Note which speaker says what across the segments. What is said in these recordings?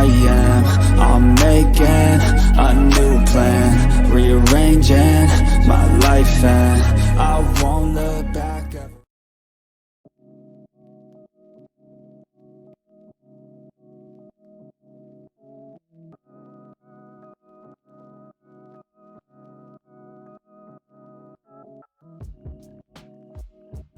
Speaker 1: I am. I'm making a new plan, rearranging my life and I won't look back ever.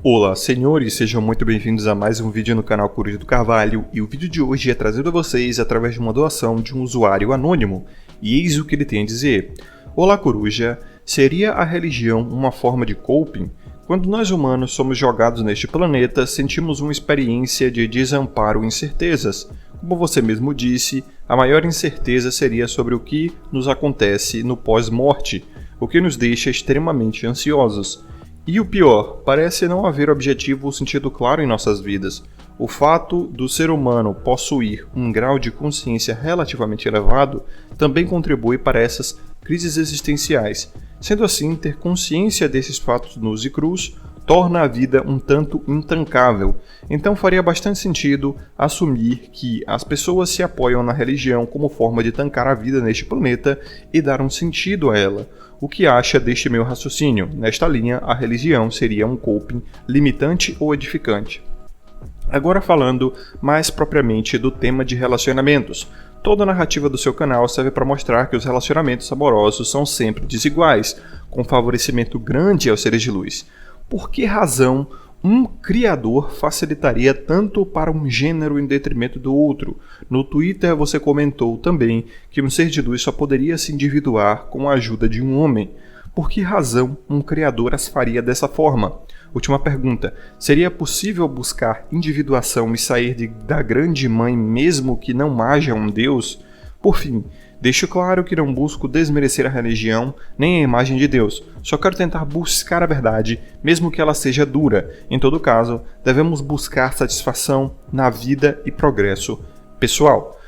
Speaker 2: Olá senhores, sejam muito bem-vindos a mais um vídeo no canal Coruja do Carvalho, e o vídeo de hoje é trazido a vocês através de uma doação de um usuário anônimo, e eis o que ele tem a dizer. Olá Coruja, seria a religião uma forma de coping? Quando nós humanos somos jogados neste planeta, sentimos uma experiência de desamparo e incertezas. Como você mesmo disse, a maior incerteza seria sobre o que nos acontece no pós-morte, o que nos deixa extremamente ansiosos. E o pior, parece não haver objetivo ou sentido claro em nossas vidas. O fato do ser humano possuir um grau de consciência relativamente elevado também contribui para essas crises existenciais. Sendo assim, ter consciência desses fatos nus e crus torna a vida um tanto intancável. Então faria bastante sentido assumir que as pessoas se apoiam na religião como forma de tancar a vida neste planeta e dar um sentido a ela. O que acha deste meu raciocínio? Nesta linha, a religião seria um coping limitante ou edificante? Agora falando mais propriamente do tema de relacionamentos. Toda a narrativa do seu canal serve para mostrar que os relacionamentos amorosos são sempre desiguais, com favorecimento grande aos seres de luz. Por que razão um criador facilitaria tanto para um gênero em detrimento do outro? No Twitter você comentou também que um ser de luz só poderia se individuar com a ajuda de um homem. Por que razão um criador as faria dessa forma? Última pergunta, seria possível buscar individuação e sair da grande mãe mesmo que não haja um Deus? Por fim, deixo claro que não busco desmerecer a religião nem a imagem de Deus, só quero tentar buscar a verdade, mesmo que ela seja dura. Em todo caso, devemos buscar satisfação na vida e progresso pessoal.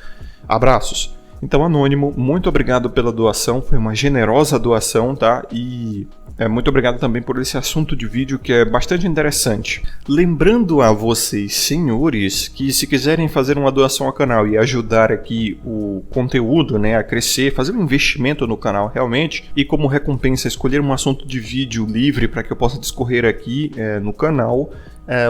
Speaker 2: Abraços. Então, Anônimo, muito obrigado pela doação, foi uma generosa doação, tá? E muito obrigado também por esse assunto de vídeo que é bastante interessante. Lembrando a vocês, senhores, que se quiserem fazer uma doação ao canal e ajudar aqui o conteúdo, né, a crescer, fazer um investimento no canal realmente, e como recompensa escolher um assunto de vídeo livre para que eu possa discorrer aqui no canal,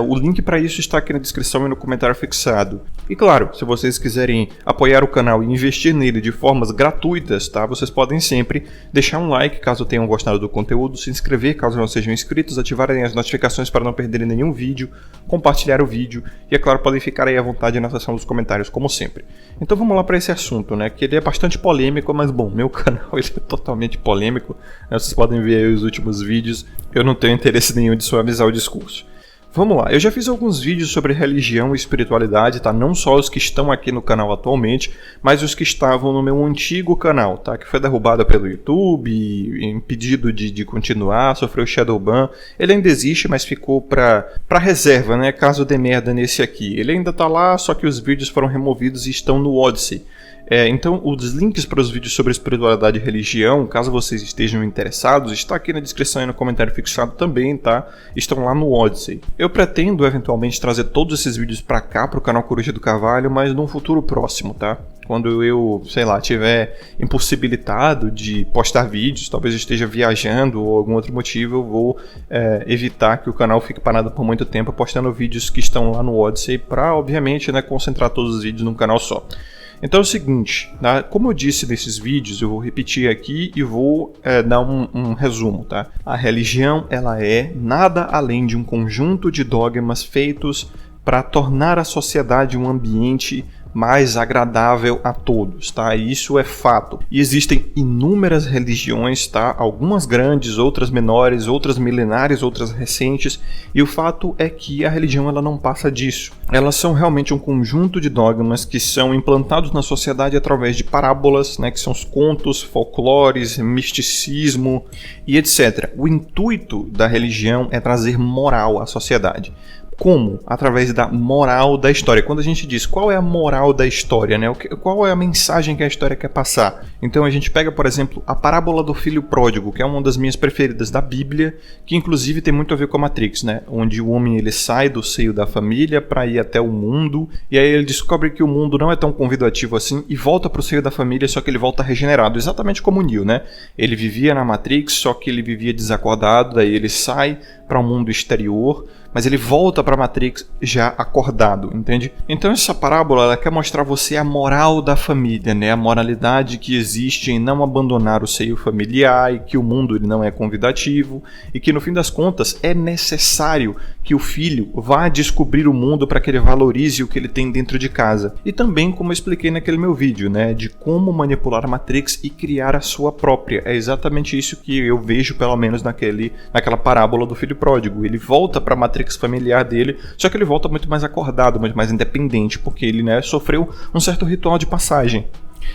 Speaker 2: o link para isso está aqui na descrição e no comentário fixado. E claro, se vocês quiserem apoiar o canal e investir nele de formas gratuitas, tá? Vocês podem sempre deixar um like caso tenham gostado do conteúdo, se inscrever caso não sejam inscritos, ativarem as notificações para não perderem nenhum vídeo, compartilhar o vídeo e, é claro, podem ficar aí à vontade na seção dos comentários, como sempre. Então vamos lá para esse assunto, né? Que ele é bastante polêmico, mas bom, meu canal ele é totalmente polêmico, né? Vocês podem ver aí os últimos vídeos, eu não tenho interesse nenhum de suavizar o discurso. Vamos lá, eu já fiz alguns vídeos sobre religião e espiritualidade, tá? Não só os que estão aqui no canal atualmente, mas os que estavam no meu antigo canal, tá? Que foi derrubado pelo YouTube, impedido de continuar, sofreu shadowban. Ele ainda existe, mas ficou pra reserva, né? Caso dê merda nesse aqui. Ele ainda tá lá, só que os vídeos foram removidos e estão no Odyssey. Então, os links para os vídeos sobre espiritualidade e religião, caso vocês estejam interessados, está aqui na descrição e no comentário fixado também, tá? Estão lá no Odyssey. Eu pretendo, eventualmente, trazer todos esses vídeos para cá, para o canal Coruja do Carvalho, mas num futuro próximo, tá? Quando eu, sei lá, tiver impossibilitado de postar vídeos, talvez eu esteja viajando ou algum outro motivo, eu vou evitar que o canal fique parado por muito tempo postando vídeos que estão lá no Odyssey para, obviamente, né, concentrar todos os vídeos num canal só. Então é o seguinte, tá? Como eu disse nesses vídeos, eu vou repetir aqui e vou dar um resumo, tá? A religião, ela é nada além de um conjunto de dogmas feitos para tornar a sociedade um ambiente mais agradável a todos, tá? E isso é fato. E existem inúmeras religiões, tá? Algumas grandes, outras menores, outras milenares, outras recentes, e o fato é que a religião ela não passa disso. Elas são realmente um conjunto de dogmas que são implantados na sociedade através de parábolas, né, que são os contos, folclores, misticismo e etc. O intuito da religião é trazer moral à sociedade. Como? Através da moral da história. Quando a gente diz qual é a moral da história, né? Qual é a mensagem que a história quer passar? Então a gente pega, por exemplo, a parábola do filho pródigo, que é uma das minhas preferidas da Bíblia, que inclusive tem muito a ver com a Matrix, né? Onde o homem ele sai do seio da família para ir até o mundo, e aí ele descobre que o mundo não é tão convidativo assim e volta para o seio da família, só que ele volta regenerado, exatamente como o Neo, né? Ele vivia na Matrix, só que ele vivia desacordado, daí ele sai para o mundo exterior, mas ele volta para a Matrix já acordado, entende? Então essa parábola ela quer mostrar a você a moral da família, né? A moralidade que existe em não abandonar o seio familiar e que o mundo ele não é convidativo e que no fim das contas é necessário que o filho vá descobrir o mundo para que ele valorize o que ele tem dentro de casa. E também, como eu expliquei naquele meu vídeo, né? De como manipular a Matrix e criar a sua própria. É exatamente isso que eu vejo, pelo menos naquela parábola do filho pródigo. Ele volta para a Matrix familiar dele, só que ele volta muito mais acordado, muito mais independente, porque ele, né, sofreu um certo ritual de passagem.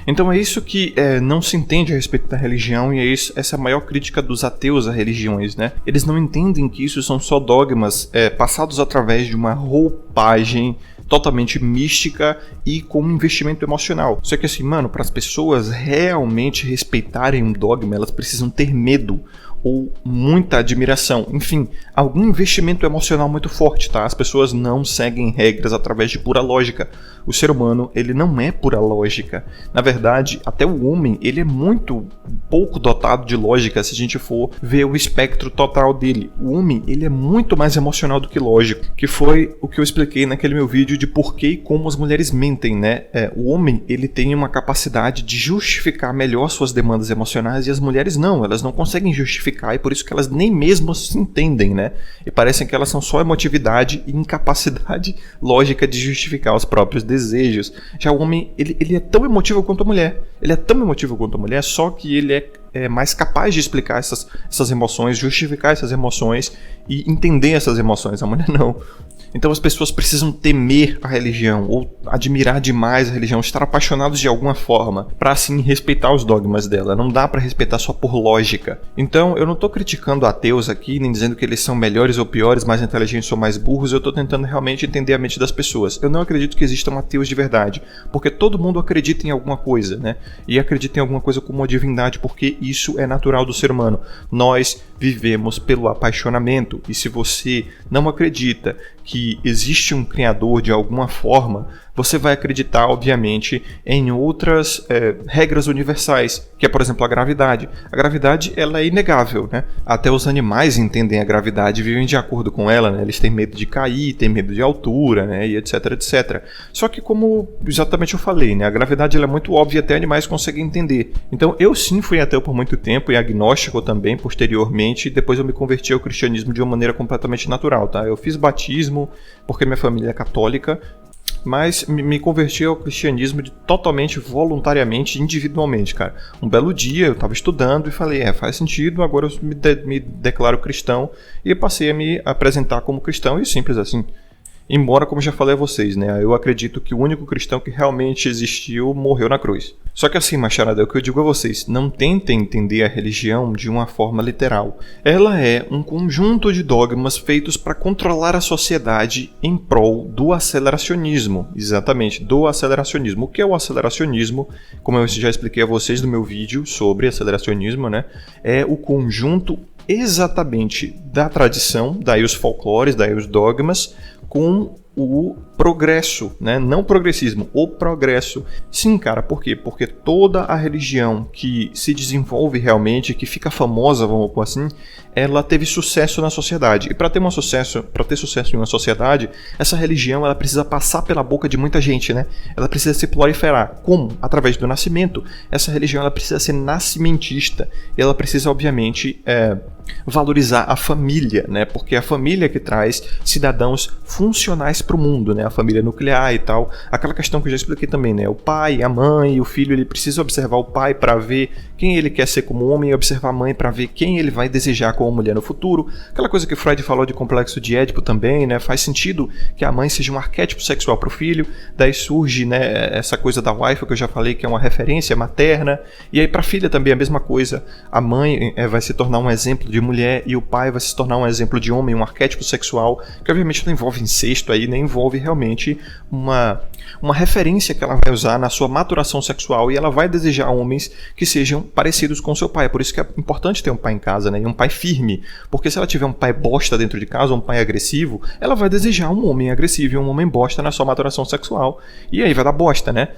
Speaker 2: Então é isso que não se entende a respeito da religião, e é essa é a maior crítica dos ateus a religiões, né? Eles não entendem que isso são só dogmas passados através de uma roupagem totalmente mística e com um investimento emocional. Só que assim, mano, para as pessoas realmente respeitarem um dogma, elas precisam ter medo ou muita admiração, enfim, algum investimento emocional muito forte, tá? As pessoas não seguem regras através de pura lógica. O ser humano, ele não é pura lógica. Na verdade, até o homem, ele é muito pouco dotado de lógica se a gente for ver o espectro total dele. O homem, ele é muito mais emocional do que lógico, que foi o que eu expliquei naquele meu vídeo de por que e como as mulheres mentem, né? O homem, ele tem uma capacidade de justificar melhor suas demandas emocionais e as mulheres não, elas não conseguem justificar e por isso que elas nem mesmo se entendem, né? E parecem que elas são só emotividade e incapacidade lógica de justificar os próprios desejos. Já o homem, ele é tão emotivo quanto a mulher. Ele é tão emotivo quanto a mulher, só que ele é mais capaz de explicar essas emoções, justificar essas emoções e entender essas emoções. A mulher não. Então as pessoas precisam temer a religião ou admirar demais a religião, estar apaixonados de alguma forma para assim respeitar os dogmas dela. Não dá para respeitar só por lógica. Então eu não estou criticando ateus aqui, nem dizendo que eles são melhores ou piores, mais inteligentes ou mais burros. Eu estou tentando realmente entender a mente das pessoas. Eu não acredito que existam ateus de verdade, porque todo mundo acredita em alguma coisa, né? E acredita em alguma coisa como uma divindade, porque isso é natural do ser humano. Nós vivemos pelo apaixonamento, e se você não acredita que existe um criador de alguma forma, você vai acreditar, obviamente, em outras regras universais, que é, por exemplo, a gravidade. A gravidade, ela é inegável, né? Até os animais entendem a gravidade e vivem de acordo com ela, né? Eles têm medo de cair, têm medo de altura, né? E etc, etc. Só que, como exatamente eu falei, né? A gravidade ela é muito óbvia e até animais conseguem entender. Então, eu sim fui ateu por muito tempo e agnóstico também, posteriormente, e depois eu me converti ao cristianismo de uma maneira completamente natural, tá? Eu fiz batismo porque minha família é católica, mas me converti ao cristianismo totalmente voluntariamente, individualmente, cara. Um belo dia eu estava estudando e falei, faz sentido, agora eu me declaro cristão, e eu passei a me apresentar como cristão, e simples assim. Embora, como já falei a vocês, né, eu acredito que o único cristão que realmente existiu morreu na cruz. Só que assim, macharada, é o que eu digo a vocês, não tentem entender a religião de uma forma literal. Ela é um conjunto de dogmas feitos para controlar a sociedade em prol do aceleracionismo. Exatamente, do aceleracionismo. O que é o aceleracionismo? Como eu já expliquei a vocês no meu vídeo sobre aceleracionismo, né, é o conjunto exatamente da tradição, daí os folclores, daí os dogmas, com o progresso, né? Não o progressismo, o progresso. Sim, cara, por quê? Porque toda a religião que se desenvolve realmente, que fica famosa, vamos pôr assim, ela teve sucesso na sociedade. E para ter sucesso em uma sociedade, essa religião ela precisa passar pela boca de muita gente, né? Ela precisa se proliferar. Como? Através do nascimento. Essa religião ela precisa ser nascimentista. E ela precisa, obviamente, valorizar a família, né? Porque é a família que traz cidadãos funcionais para o mundo, né? A família nuclear e tal. Aquela questão que eu já expliquei também, né? O pai, a mãe, o filho, ele precisa observar o pai para ver quem ele quer ser como homem e observar a mãe para ver quem ele vai desejar como mulher no futuro. Aquela coisa que Freud falou de complexo de Édipo também, né? Faz sentido que a mãe seja um arquétipo sexual para o filho. Daí surge, né, essa coisa da waifu que eu já falei, que é uma referência materna. E aí para a filha também a mesma coisa. A mãe vai se tornar um exemplo de mulher e o pai vai se tornar um exemplo de homem, um arquétipo sexual, que obviamente não envolve incesto aí, nem envolve realmente uma referência que ela vai usar na sua maturação sexual, e ela vai desejar homens que sejam parecidos com seu pai. Por isso que é importante ter um pai em casa, né? E um pai firme, porque se ela tiver um pai bosta dentro de casa, um pai agressivo, ela vai desejar um homem agressivo e um homem bosta na sua maturação sexual, e aí vai dar bosta, né?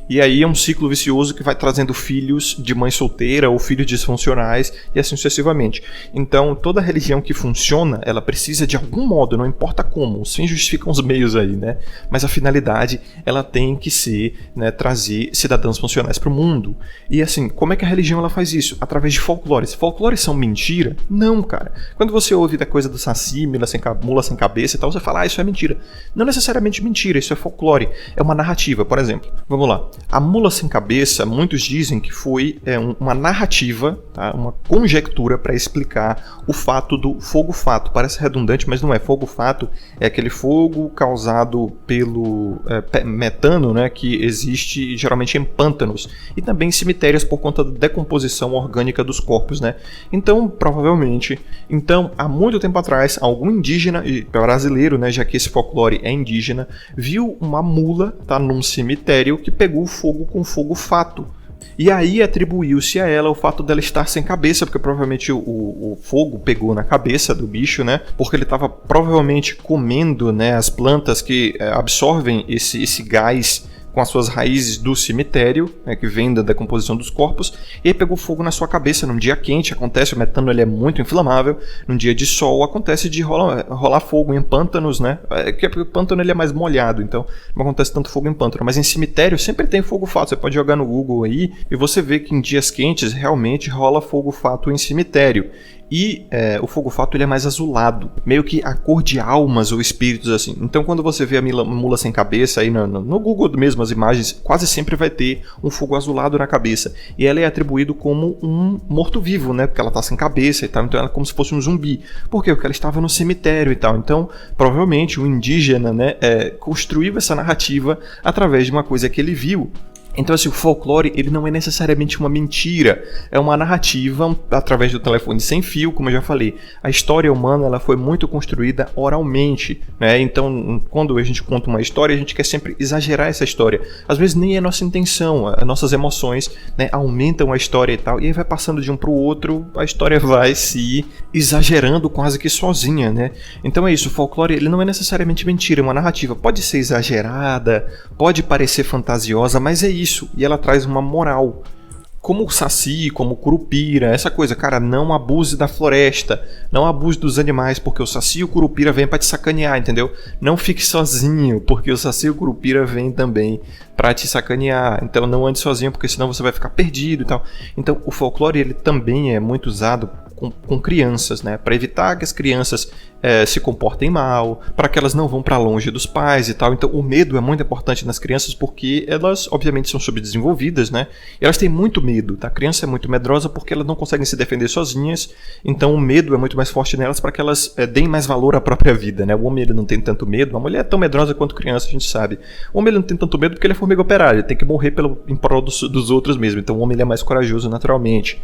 Speaker 2: E aí é um ciclo vicioso que vai trazendo filhos de mãe solteira ou filhos disfuncionais e assim sucessivamente. Então, toda religião que funciona, ela precisa de algum modo, não importa como, os fins justificam os meios aí, né? Mas a finalidade, ela tem que ser, né, trazer cidadãos funcionais para o mundo. E assim, como é que a religião ela faz isso? Através de folclores. Folclores são mentira? Não, cara. Quando você ouve da coisa do saci, mula sem cabeça e tal, você fala, isso é mentira. Não necessariamente mentira, isso é folclore. É uma narrativa, por exemplo. Vamos lá. A mula sem cabeça, muitos dizem que foi uma narrativa, tá? Uma conjectura para explicar o fato do fogo-fato. Parece redundante, mas não é. Fogo-fato é aquele fogo causado pelo metano, né, que existe geralmente em pântanos e também em cemitérios por conta da decomposição orgânica dos corpos, né? Então, provavelmente, há muito tempo atrás, algum indígena, e brasileiro, né, já que esse folclore é indígena, viu uma mula, tá, num cemitério que pegou fogo com fogo-fato. E aí atribuiu-se a ela o fato dela estar sem cabeça, porque provavelmente o fogo pegou na cabeça do bicho, né? Porque ele estava provavelmente comendo, né, as plantas que absorvem esse gás com as suas raízes do cemitério, né, que vem da decomposição dos corpos, e aí pegou fogo na sua cabeça. Num dia quente acontece, o metano ele é muito inflamável, num dia de sol acontece de rolar fogo em pântanos, né, porque o pântano ele é mais molhado, então não acontece tanto fogo em pântano, mas em cemitério sempre tem fogo-fato. Você pode jogar no Google aí e você vê que em dias quentes realmente rola fogo-fato em cemitério. E o fogo-fato ele é mais azulado, meio que a cor de almas ou espíritos assim. Então quando você vê a mula sem cabeça aí no Google mesmo, as imagens, quase sempre vai ter um fogo azulado na cabeça. E ela é atribuído como um morto-vivo, né? Porque ela tá sem cabeça e tal, então ela é como se fosse um zumbi. Por quê? Porque ela estava no cemitério e tal. Então provavelmente o indígena, né, construiu essa narrativa através de uma coisa que ele viu. Então, assim, o folclore, ele não é necessariamente uma mentira, é uma narrativa através do telefone sem fio, como eu já falei. A história humana, ela foi muito construída oralmente, né? Então, quando a gente conta uma história, a gente quer sempre exagerar essa história. Às vezes nem é nossa intenção, as nossas emoções, né, aumentam a história e tal, e aí vai passando de um para o outro, a história vai se exagerando quase que sozinha, né? Então é isso, o folclore, ele não é necessariamente mentira, é uma narrativa. Pode ser exagerada, pode parecer fantasiosa, mas é isso. E ela traz uma moral. Como o saci, como o curupira, essa coisa, cara, não abuse da floresta, não abuse dos animais, porque o saci e o curupira vêm pra te sacanear, entendeu? Não fique sozinho, porque o saci e o curupira vêm também pra te sacanear. Então não ande sozinho, porque senão você vai ficar perdido e tal. Então o folclore, ele também é muito usado com crianças, né? Para evitar que as crianças se comportem mal, para que elas não vão para longe dos pais e tal. Então o medo é muito importante nas crianças, porque elas obviamente são subdesenvolvidas, né? E elas têm muito medo, tá? A criança é muito medrosa porque elas não conseguem se defender sozinhas, então o medo é muito mais forte nelas para que elas deem mais valor à própria vida, né? O homem ele não tem tanto medo, a mulher é tão medrosa quanto criança, a gente sabe. O homem ele não tem tanto medo porque ele é formiga operária, ele tem que morrer em prol dos outros mesmo, então o homem ele é mais corajoso naturalmente.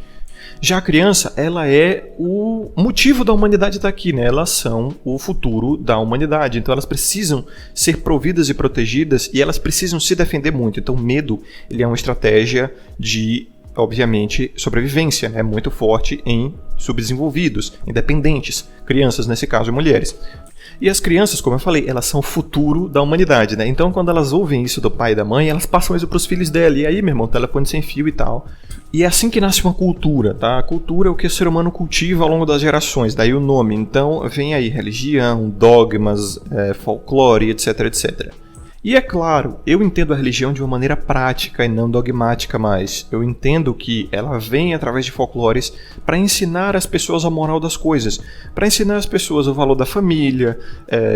Speaker 2: Já a criança, ela é o motivo da humanidade estar aqui, né? Elas são o futuro da humanidade, então elas precisam ser providas e protegidas e elas precisam se defender muito. Então o medo, ele é uma estratégia de, obviamente, sobrevivência, né? Muito forte em subdesenvolvidos, independentes, crianças nesse caso, mulheres. E as crianças, como eu falei, elas são o futuro da humanidade, né? Então quando elas ouvem isso do pai e da mãe, elas passam isso para os filhos dela. E aí, meu irmão, telefone sem fio e tal. E é assim que nasce uma cultura, tá? A cultura é o que o ser humano cultiva ao longo das gerações, daí o nome. Então vem aí religião, dogmas, folclore, etc, etc. E é claro, eu entendo a religião de uma maneira prática e não dogmática mais. Eu entendo que ela vem através de folclores para ensinar as pessoas a moral das coisas, para ensinar as pessoas o valor da família,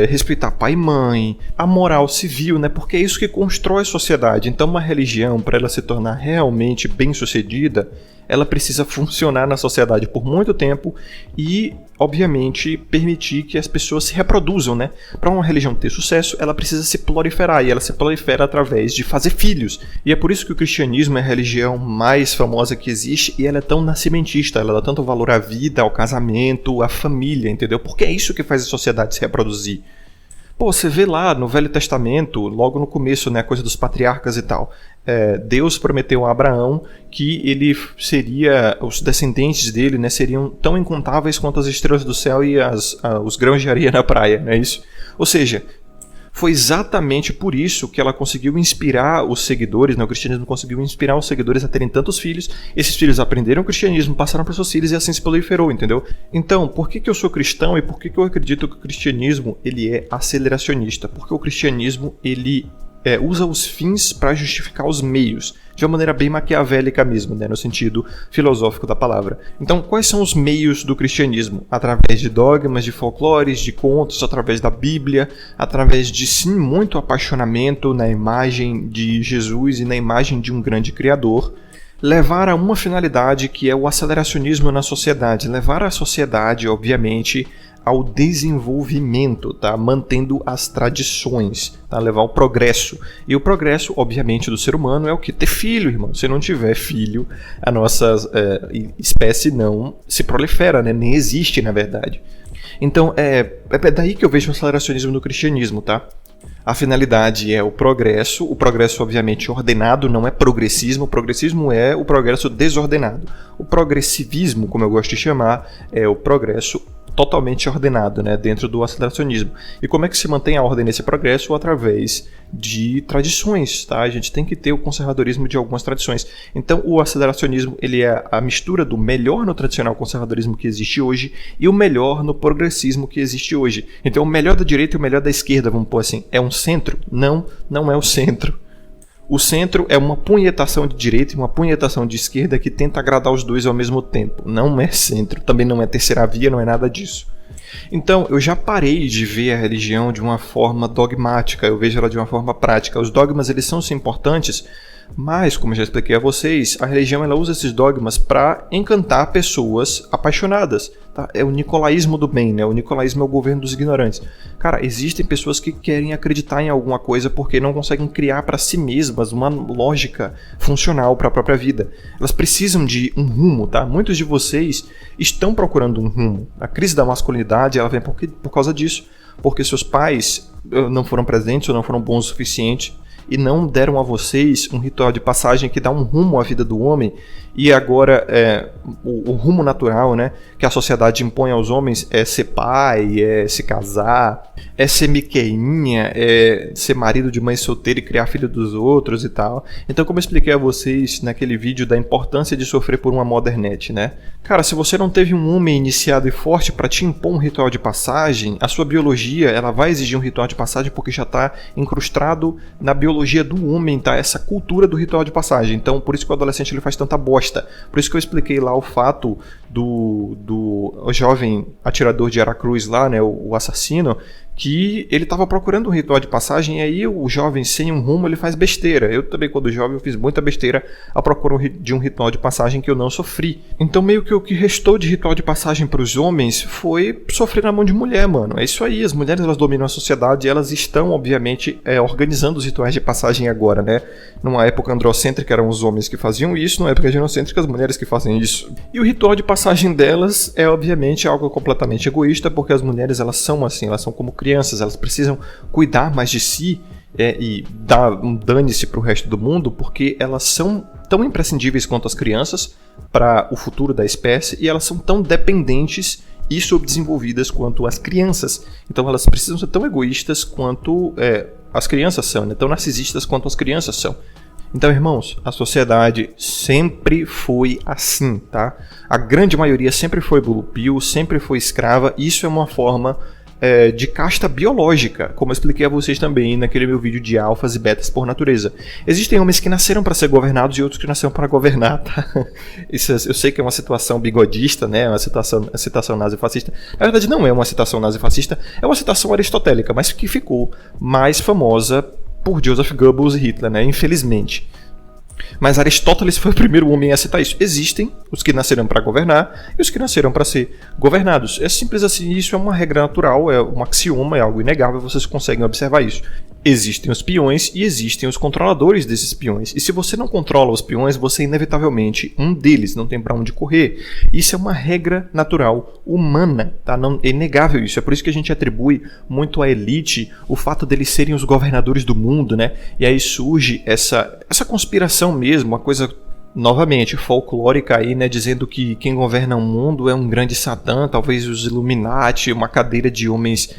Speaker 2: respeitar pai e mãe, a moral civil, né? Porque é isso que constrói a sociedade. Então uma religião, para ela se tornar realmente bem-sucedida, ela precisa funcionar na sociedade por muito tempo e obviamente, permitir que as pessoas se reproduzam, né? Para uma religião ter sucesso, ela precisa se proliferar, e ela se prolifera através de fazer filhos. E é por isso que o cristianismo é a religião mais famosa que existe, e ela é tão nascimentista, ela dá tanto valor à vida, ao casamento, à família, entendeu? Porque é isso que faz a sociedade se reproduzir. Pô, você vê lá no Velho Testamento, logo no começo, né, a coisa dos patriarcas e tal. Deus prometeu a Abraão que ele seria, os descendentes dele, né, seriam tão incontáveis quanto as estrelas do céu e os grãos de areia na praia, não é isso? Ou seja, foi exatamente por isso que ela conseguiu inspirar os seguidores, né? O cristianismo conseguiu inspirar os seguidores a terem tantos filhos. Esses filhos aprenderam o cristianismo, passaram para seus filhos e assim se proliferou, entendeu? Então, por que eu sou cristão e por que eu acredito que o cristianismo ele é aceleracionista? Porque o cristianismo ele usa os fins para justificar os meios, de uma maneira bem maquiavélica mesmo, né, no sentido filosófico da palavra. Então, quais são os meios do cristianismo? Através de dogmas, de folclores, de contos, através da Bíblia, através de, sim, muito apaixonamento na imagem de Jesus e na imagem de um grande Criador, levar a uma finalidade que é o aceleracionismo na sociedade, levar a sociedade, obviamente, ao desenvolvimento, tá? Mantendo as tradições, tá? Levar ao progresso. E o progresso, obviamente, do ser humano é o que? Ter filho, irmão. Se não tiver filho, a nossa espécie não se prolifera, né? Nem existe, na verdade. Então, é daí que eu vejo o aceleracionismo no cristianismo, tá? A finalidade é o progresso, obviamente ordenado, não é progressismo. O progressismo é o progresso desordenado. O progressivismo, como eu gosto de chamar, é o progresso totalmente ordenado, né, dentro do aceleracionismo. E como é que se mantém a ordem nesse progresso? Através de tradições, tá? A gente tem que ter o conservadorismo de algumas tradições. Então, o aceleracionismo ele é a mistura do melhor no tradicional conservadorismo que existe hoje e o melhor no progressismo que existe hoje. Então, o melhor da direita e o melhor da esquerda, vamos pôr assim, é um centro? Não, não é o centro. O centro é uma punhetação de direita e uma punhetação de esquerda que tenta agradar os dois ao mesmo tempo. Não é centro, também não é terceira via, não é nada disso. Então, eu já parei de ver a religião de uma forma dogmática, eu vejo ela de uma forma prática. Os dogmas, eles são sim importantes, mas, como eu já expliquei a vocês, a religião ela usa esses dogmas para encantar pessoas apaixonadas. Tá? É o nicolaísmo do bem, né? O nicolaísmo é o governo dos ignorantes. Cara, existem pessoas que querem acreditar em alguma coisa porque não conseguem criar para si mesmas uma lógica funcional para a própria vida. Elas precisam de um rumo, tá? Muitos de vocês estão procurando um rumo. A crise da masculinidade ela vem por causa disso, porque seus pais não foram presentes ou não foram bons o suficiente e não deram a vocês um ritual de passagem que dá um rumo à vida do homem. E agora o rumo natural, né, que a sociedade impõe aos homens é ser pai, é se casar, é ser miqueinha, é ser marido de mãe solteira e criar filho dos outros e tal. Então, como eu expliquei a vocês naquele vídeo da importância de sofrer por uma modernete, né? Cara, se você não teve um homem iniciado e forte para te impor um ritual de passagem, a sua biologia ela vai exigir um ritual de passagem porque já está incrustado na biologia do homem, tá? Essa cultura do ritual de passagem. Então, por isso que o adolescente ele faz tanta bosta. Por isso que eu expliquei lá o fato do jovem atirador de Aracruz lá, né, o assassino, que ele estava procurando um ritual de passagem e aí o jovem sem um rumo ele faz besteira. Eu também quando jovem eu fiz muita besteira à procura de um ritual de passagem que eu não sofri. Então meio que o que restou de ritual de passagem para os homens foi sofrer na mão de mulher, mano. É isso aí, as mulheres elas dominam a sociedade e elas estão obviamente organizando os rituais de passagem agora, né? Numa época androcêntrica eram os homens que faziam isso, numa época genocêntrica as mulheres que fazem isso. E o ritual de passagem delas é obviamente algo completamente egoísta, porque as mulheres elas são assim, elas são como crianças, elas precisam cuidar mais de si e dar um dane-se para o resto do mundo, porque elas são tão imprescindíveis quanto as crianças para o futuro da espécie e elas são tão dependentes e subdesenvolvidas quanto as crianças. Então elas precisam ser tão egoístas quanto as crianças são, né? Tão narcisistas quanto as crianças são. Então, irmãos, a sociedade sempre foi assim, tá? A grande maioria sempre foi blue pill, sempre foi escrava. Isso é uma forma de casta biológica, como eu expliquei a vocês também naquele meu vídeo de alfas e betas por natureza. Existem homens que nasceram para ser governados e outros que nasceram para governar, tá? Isso, eu sei que é uma situação bigodista, né? Uma citação nazifascista. Na verdade, não é uma citação nazifascista, é uma citação aristotélica, mas que ficou mais famosa por Joseph Goebbels e Hitler, né? Infelizmente. Mas Aristóteles foi o primeiro homem a citar isso. Existem os que nasceram para governar e os que nasceram para ser governados. É simples assim, isso é uma regra natural, é um axioma, é algo inegável, vocês conseguem observar isso. Existem os peões e existem os controladores desses peões. E se você não controla os peões, você é inevitavelmente um deles, não tem para onde correr. Isso é uma regra natural humana, tá? Não, é inegável isso. É por isso que a gente atribui muito à elite o fato deles serem os governadores do mundo, né? E aí surge essa conspiração mesmo, uma coisa novamente folclórica aí, né, dizendo que quem governa o mundo é um grande satã, talvez os Illuminati, uma cadeira de homens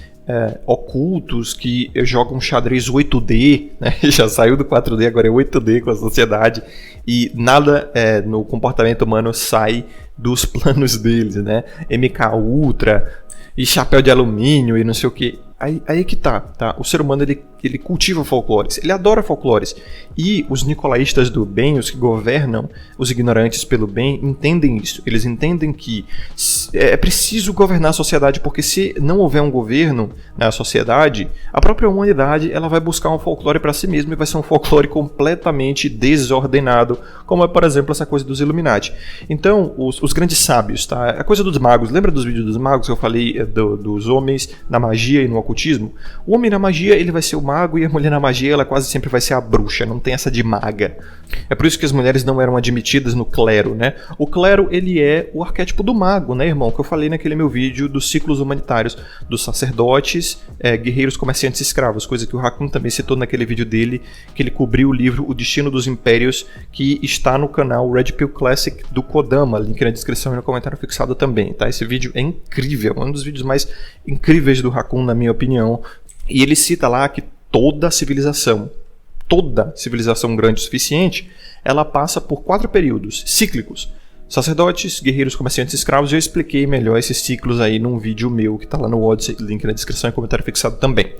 Speaker 2: ocultos que jogam xadrez 8D, né? Já saiu do 4D, agora é 8D com a sociedade, e nada no comportamento humano sai dos planos deles, né? MK Ultra e chapéu de alumínio e não sei o que. Aí que tá? O ser humano ele cultiva folclores, ele adora folclores. E os nicolaístas do bem, os que governam os ignorantes pelo bem, entendem isso. Eles entendem que é preciso governar a sociedade, porque se não houver um governo na sociedade, a própria humanidade ela vai buscar um folclore para si mesma e vai ser um folclore completamente desordenado, como é, por exemplo, essa coisa dos Illuminati. Então, os grandes sábios, tá? A coisa dos magos, lembra dos vídeos dos magos que eu falei dos homens na magia e no ocultismo? O homem na magia ele vai ser o mago e a mulher na magia ela quase sempre vai ser a bruxa, não tem essa de maga. É por isso que as mulheres não eram admitidas no clero, né? O clero ele é o arquétipo do mago, né, irmão? Que eu falei naquele meu vídeo dos ciclos humanitários, dos sacerdotes, guerreiros, comerciantes e escravos, coisa que o Raccoon também citou naquele vídeo dele, que ele cobriu o livro O Destino dos Impérios, que está no canal Red Pill Classic do Kodama, link na descrição e no comentário fixado também, tá? Esse vídeo é incrível, é um dos vídeos mais incríveis do Raccoon, na minha opinião, e ele cita lá que toda civilização grande o suficiente, ela passa por 4 períodos cíclicos. Sacerdotes, guerreiros, comerciantes e escravos. Eu expliquei melhor esses ciclos aí num vídeo meu que está lá no Odyssey, link na descrição e comentário fixado também.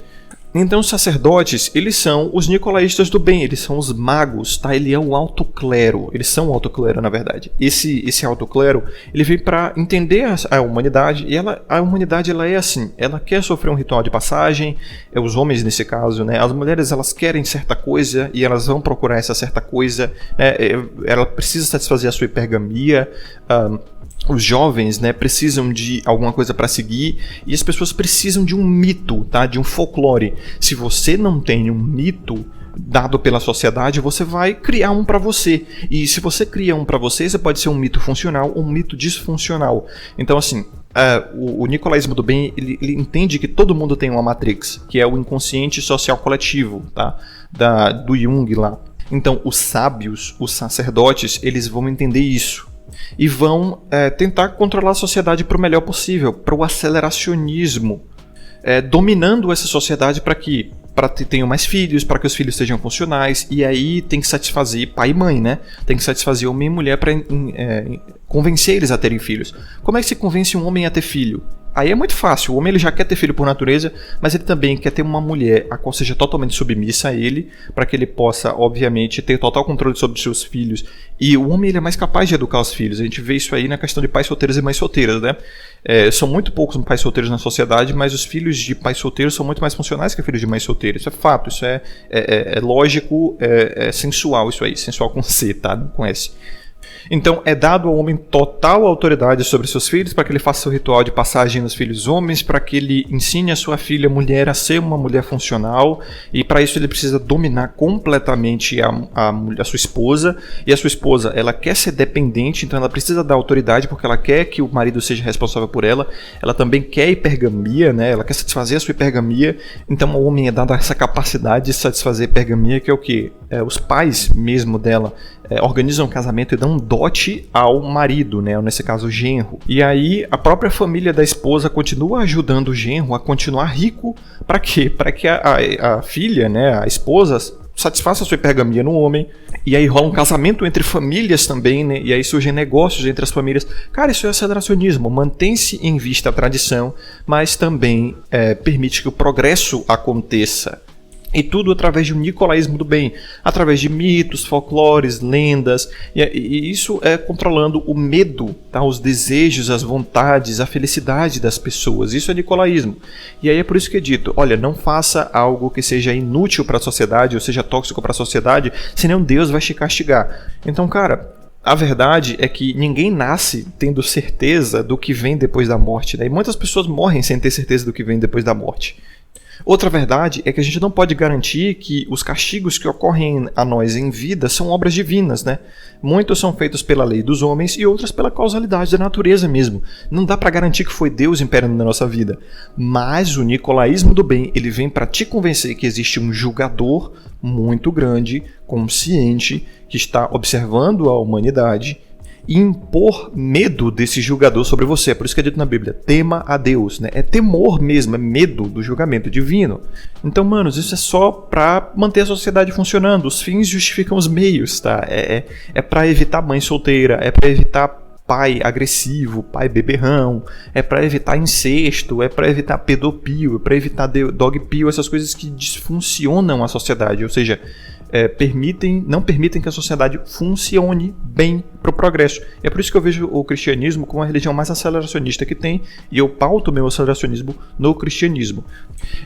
Speaker 2: Então os sacerdotes, eles são os nicolaístas do bem, eles são os magos, tá? Ele é o alto clero, eles são o alto clero na verdade. Esse alto clero, ele vem para entender a humanidade, e a humanidade ela é assim, ela quer sofrer um ritual de passagem, os homens nesse caso, né? As mulheres elas querem certa coisa e elas vão procurar essa certa coisa, né? Ela precisa satisfazer a sua hipergamia, os jovens, né, precisam de alguma coisa para seguir e as pessoas precisam de um mito, tá? De um folclore. Se você não tem um mito dado pela sociedade, você vai criar um para você. E se você cria um para você, você pode ser um mito funcional ou um mito disfuncional. Então, assim, o nicolaísmo do bem, ele entende que todo mundo tem uma matrix, que é o inconsciente social coletivo, tá? Do Jung lá. Então, os sábios, os sacerdotes, eles vão entender isso. E vão tentar controlar a sociedade para o melhor possível, para o aceleracionismo, dominando essa sociedade para que tenham mais filhos, para que os filhos sejam funcionais, e aí tem que satisfazer pai e mãe, né? Tem que satisfazer homem e mulher para convencer eles a terem filhos. Como é que se convence um homem a ter filho? Aí é muito fácil, o homem ele já quer ter filho por natureza, mas ele também quer ter uma mulher a qual seja totalmente submissa a ele, para que ele possa, obviamente, ter total controle sobre seus filhos. E o homem ele é mais capaz de educar os filhos, a gente vê isso aí na questão de pais solteiros e mães solteiras, né? São muito poucos pais solteiros na sociedade, mas os filhos de pais solteiros são muito mais funcionais que filhos de mães solteiras. Isso é fato, isso é lógico, é sensual isso aí, sensual com C, tá? Não com S. Então é dado ao homem total autoridade sobre seus filhos, para que ele faça o ritual de passagem nos filhos homens, para que ele ensine a sua filha mulher a ser uma mulher funcional, e para isso ele precisa dominar completamente a sua esposa, e a sua esposa ela quer ser dependente, então ela precisa da autoridade porque ela quer que o marido seja responsável por ela também quer hipergamia, né? Ela quer satisfazer a sua hipergamia, então ao homem é dada essa capacidade de satisfazer a hipergamia, que é o que? Os pais mesmo dela organizam um casamento e dão um dote ao marido, né? Nesse caso o genro. E aí a própria família da esposa continua ajudando o genro a continuar rico. Para quê? Para que a filha, né, a esposa, satisfaça a sua hipergamia no homem. E aí rola um casamento entre famílias também, né? E aí surgem negócios entre as famílias. Cara, isso é aceleracionismo. Mantém-se em vista a tradição, mas também permite que o progresso aconteça. E tudo através de um nicolaísmo do bem, através de mitos, folclores, lendas, e isso é controlando o medo, tá? Os desejos, as vontades, a felicidade das pessoas. Isso é nicolaísmo. E aí é por isso que é dito, olha, não faça algo que seja inútil para a sociedade, ou seja tóxico para a sociedade, senão Deus vai te castigar. Então, cara, a verdade é que ninguém nasce tendo certeza do que vem depois da morte, né? E muitas pessoas morrem sem ter certeza do que vem depois da morte. Outra verdade é que a gente não pode garantir que os castigos que ocorrem a nós em vida são obras divinas, né? Muitos são feitos pela lei dos homens e outros pela causalidade da natureza mesmo. Não dá para garantir que foi Deus imperando na nossa vida. Mas o nicolaísmo do bem, ele vem para te convencer que existe um julgador muito grande, consciente, que está observando a humanidade e impor medo desse julgador sobre você. É por isso que é dito na Bíblia, tema a Deus, né? É temor mesmo, é medo do julgamento divino. Então, manos, isso é só para manter a sociedade funcionando. Os fins justificam os meios, tá? É para evitar mãe solteira, é para evitar pai agressivo, pai beberrão, é para evitar incesto, é para evitar pedopio, é para evitar dogpio, essas coisas que disfuncionam a sociedade, ou seja, não permitem que a sociedade funcione bem para o progresso. E é por isso que eu vejo o cristianismo como a religião mais aceleracionista que tem, e eu pauto meu aceleracionismo no cristianismo.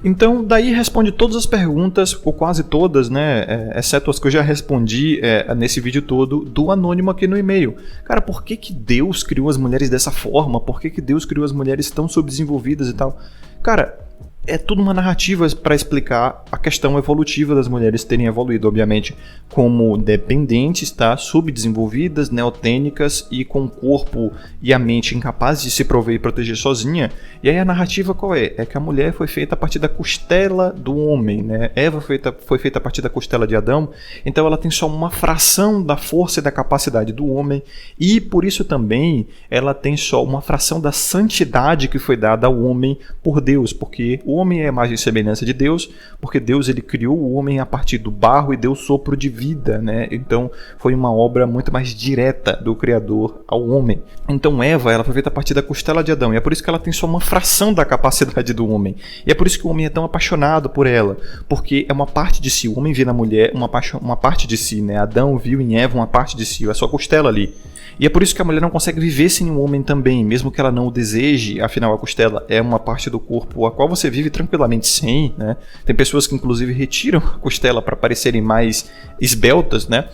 Speaker 2: Então, daí responde todas as perguntas, ou quase todas, né, exceto as que eu já respondi nesse vídeo todo, do anônimo aqui no e-mail. Cara, por que Deus criou as mulheres dessa forma? Por que Deus criou as mulheres tão subdesenvolvidas e tal? Cara, é tudo uma narrativa para explicar a questão evolutiva das mulheres terem evoluído, obviamente, como dependentes, tá? Subdesenvolvidas, neotênicas e com o corpo e a mente incapazes de se prover e proteger sozinha. E aí a narrativa qual é? É que a mulher foi feita a partir da costela do homem, né? Eva foi feita a partir da costela de Adão, então ela tem só uma fração da força e da capacidade do homem, e por isso também ela tem só uma fração da santidade que foi dada ao homem por Deus, porque o homem é a imagem e semelhança de Deus, porque Deus ele criou o homem a partir do barro e deu sopro de vida, né? Então foi uma obra muito mais direta do Criador ao homem. Então Eva, ela foi feita a partir da costela de Adão, e é por isso que ela tem só uma fração da capacidade do homem. E é por isso que o homem é tão apaixonado por ela, porque é uma parte de si. O homem vê na mulher uma parte de si, né? Adão viu em Eva uma parte de si, é só costela ali. E é por isso que a mulher não consegue viver sem o homem também, mesmo que ela não o deseje, afinal a costela é uma parte do corpo a qual você vive tranquilamente sem, né? Tem pessoas que inclusive retiram a costela para parecerem mais esbeltas, né?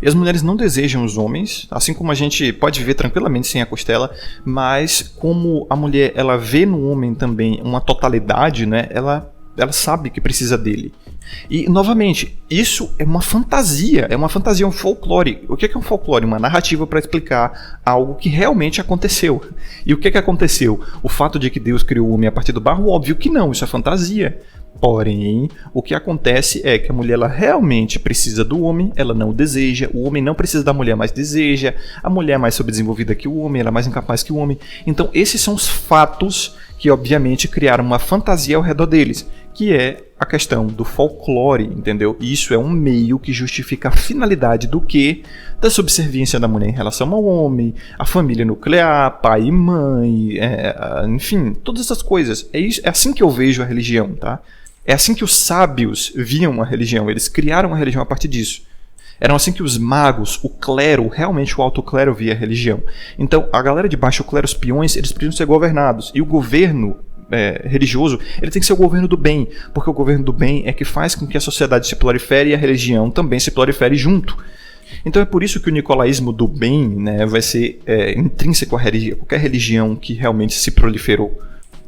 Speaker 2: E as mulheres não desejam os homens, assim como a gente pode viver tranquilamente sem a costela, mas como a mulher ela vê no homem também uma totalidade, né? Ela sabe que precisa dele. E, novamente, isso é uma fantasia, um folclore. O que é um folclore? Uma narrativa para explicar algo que realmente aconteceu. E o que aconteceu? O fato de que Deus criou o homem a partir do barro? Óbvio que não, isso é fantasia. Porém, o que acontece é que a mulher ela realmente precisa do homem, ela não o deseja, o homem não precisa da mulher, mas deseja, a mulher é mais subdesenvolvida que o homem, ela é mais incapaz que o homem. Então, esses são os fatos que, obviamente, criaram uma fantasia ao redor deles, que é a questão do folclore, entendeu? E isso é um meio que justifica a finalidade do quê? Da subserviência da mulher em relação ao homem, a família nuclear, pai e mãe, enfim, todas essas coisas. É assim que eu vejo a religião, tá? É assim que os sábios viam a religião, eles criaram a religião a partir disso. Eram assim que os magos, o clero, realmente o alto clero via a religião. Então, a galera de baixo, o clero, os peões, eles precisam ser governados. E o governo religioso, ele tem que ser o governo do bem, porque o governo do bem é que faz com que a sociedade se prolifere e a religião também se prolifere junto. Então é por isso que o nicolaísmo do bem, né, vai ser intrínseco a qualquer religião que realmente se proliferou.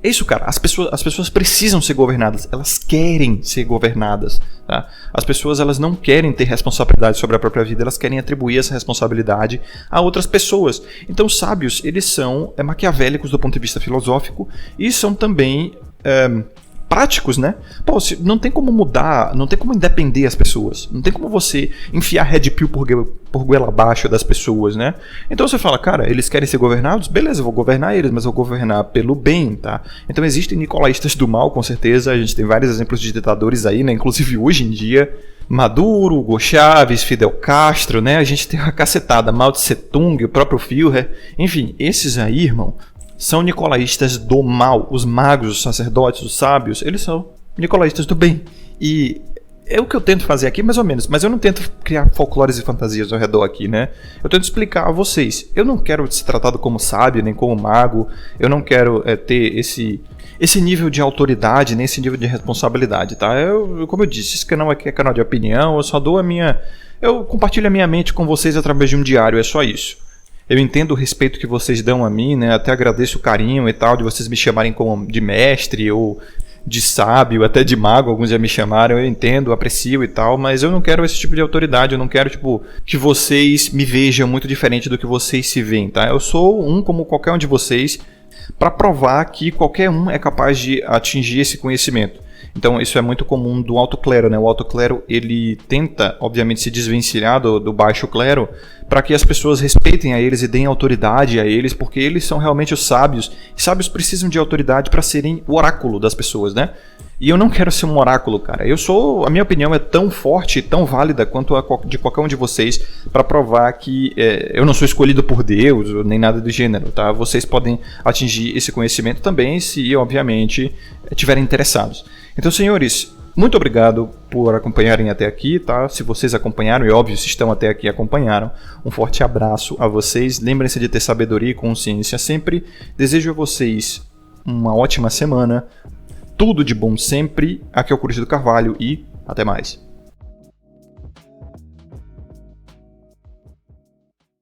Speaker 2: É isso, cara. As pessoas precisam ser governadas. Elas querem ser governadas. Tá? As pessoas elas não querem ter responsabilidade sobre a própria vida. Elas querem atribuir essa responsabilidade a outras pessoas. Então, os sábios, eles são maquiavélicos do ponto de vista filosófico e são também práticos, né? Pô, não tem como mudar, não tem como independer as pessoas. Não tem como você enfiar red pill por goela abaixo das pessoas, né? Então você fala, cara, eles querem ser governados? Beleza, eu vou governar eles, mas eu vou governar pelo bem, tá? Então existem nicolaístas do mal, com certeza. A gente tem vários exemplos de ditadores aí, né? Inclusive hoje em dia, Maduro, Hugo Chávez, Fidel Castro, né? A gente tem uma cacetada, Mao Tse Tung, o próprio Führer. Enfim, esses aí, irmão, são nicolaístas do mal. Os magos, os sacerdotes, os sábios, eles são nicolaístas do bem. E É o que eu tento fazer aqui, mais ou menos, mas eu não tento criar folclores e fantasias ao redor aqui, né? Eu tento explicar a vocês. Eu não quero ser tratado como sábio, nem como mago, eu não quero ter esse nível de autoridade, nem esse nível de responsabilidade, tá? Como eu disse, esse canal aqui é canal de opinião, eu só dou eu compartilho a minha mente com vocês através de um diário, é só isso. Eu entendo o respeito que vocês dão a mim, né? Até agradeço o carinho e tal, de vocês me chamarem como de mestre ou de sábio, até de mago, alguns já me chamaram, eu entendo, aprecio e tal, mas eu não quero esse tipo de autoridade, eu não quero, tipo, que vocês me vejam muito diferente do que vocês se veem, tá? Eu sou um como qualquer um de vocês, para provar que qualquer um é capaz de atingir esse conhecimento. Então isso é muito comum do alto clero, né? O alto clero, ele tenta, obviamente, se desvencilhar do baixo clero para que as pessoas respeitem a eles e deem autoridade a eles, porque eles são realmente os sábios. E sábios precisam de autoridade para serem o oráculo das pessoas, né? E eu não quero ser um oráculo, cara. A minha opinião é tão forte e tão válida quanto a de qualquer um de vocês para provar que eu não sou escolhido por Deus nem nada do gênero, tá? Vocês podem atingir esse conhecimento também se, obviamente, estiverem interessados. Então, senhores, muito obrigado por acompanharem até aqui, tá? Se vocês acompanharam, e óbvio, se estão até aqui acompanharam, um forte abraço a vocês. Lembrem-se de ter sabedoria e consciência sempre. Desejo a vocês uma ótima semana. Tudo de bom sempre. Aqui é o Coruja do Carvalho e até mais.